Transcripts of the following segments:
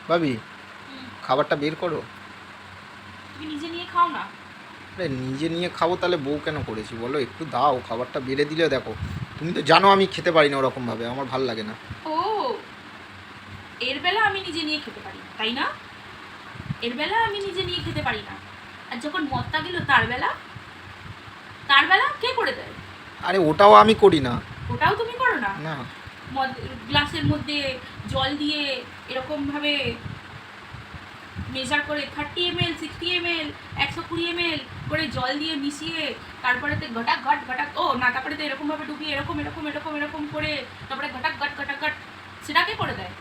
ভাবি, হুম, খাবারটা বের করো। তুমি নিজে নিয়ে খাও না। আরে নিজে নিয়ে খাবো তাহলে বউ কেন করেছি বলো? একটু দাও, খাবারটা বেড়ে দিলে দেখো। তুমি তো জানো আমি খেতে পারি না ওরকমভাবে, আমার ভাল লাগে না। ও, এর বেলা আমি নিজে নিয়ে খেতে পারি না, তাই না? এর বেলা আমি নিজে নিয়ে খেতে পারি না, আর যখন মদটা গেল তার বেলা কে করে দেয়? আরে ওটাও আমি করি না। ওটাও তুমি করো না? না। মদ গ্লাসের মধ্যে জল দিয়ে এরকমভাবে মেজার করে 30 ml, 60 ml, 120 ml করে জল দিয়ে মিশিয়ে তারপরেতে ঘটাক ঘট ঘটাক, ও না, তারপরে এরকমভাবে ডুবিয়ে এরকম এরকম এরকম এরকম করে তারপরে ঘটাক ঘট ঘটাক ঘট, সেটাকে করে দেয়?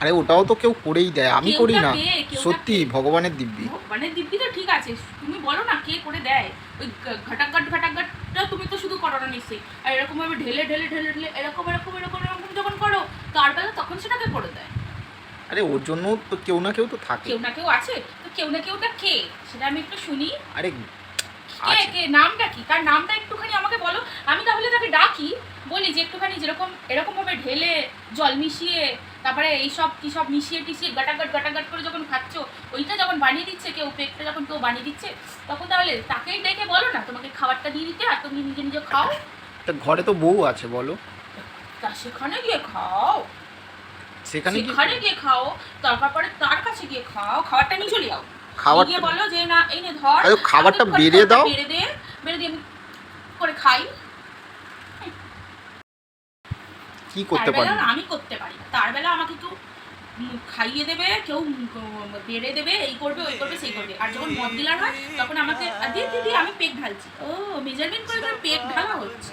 আরে ওটাও তো কেউ করেই দেয়, আমি করি কেউটা না। কে, কেউটা সত্যি কে? ভগবানের দিব্যি। ভগবানের দিব্যি তো ঠিক আছে, তুমি বলো না কে করে দেয়। ওই ঘটাক ঘটটা তুমি তো শুধু করো না নিশ্চয়ই, আর এরকম ভাবে ঢেলে ঢেলে ঢেলে ঢেলে এরকম এরকম এরকম এরকম যখন করো, তার বেলা তখন সেটাকে করে দেয়। আরে ওর জন্য তো কেউ না কেউ তো থাকে। কেউ না কেউ আছে, তো কেউ না কেউটা কে, সেটা আমি একটু শুনি। আরে কে আছে। কে, নামটা কি, তার নামটা একটুখানি আমাকে বলো। আমি তাহলে তাকে ডাকি, বলি যে একটুখানি যেরকম এরকম ভাবে ঢেলে জল মিশিয়ে তারপরে এইসব কি সব মিশিয়ে টিশিয়ে গাটাগাট করে যখন খাচ্ছ, ওইটা যখন বানিয়ে দিচ্ছে কেউ, পেকটা যখন কেউ বানিয়ে দিচ্ছে, তখন তাহলে তাকেই ডেকে বলো না তোমাকে খাবারটা দিয়ে দিতে, আর তুমি নিজে নিজে খাও। তা ঘরে তো বউ আছে বলো। তা সেখানে গিয়ে খাও, সেখানে কি সেখানে গিয়ে খাও, তারপরে তার কাছে গিয়ে খাও, খাবারটা নিয়ে চলে যাও। নিয়ে গিয়ে খাবারটা? বলো যে না এই নে ধর, আরে খাবারটা আমাকে বেড়ে দাও। বেড়ে দে, বেড়ে দিয়ে আমি করে খাই। কি তার করতে বেলা পারি? আমি করতে পারি না, তার বেলা আমাকে কেউ খাইয়ে দেবে, কেউ বেড়ে দেবে, এই করবে ওই করবে সেই করবে। আর যখন মদ ডিলার হয় তখন আমাকে দিদি দিদি আমি পেক ঢালছি, ও মেজারমেন্ট করে করে পেক ঢালা হচ্ছে।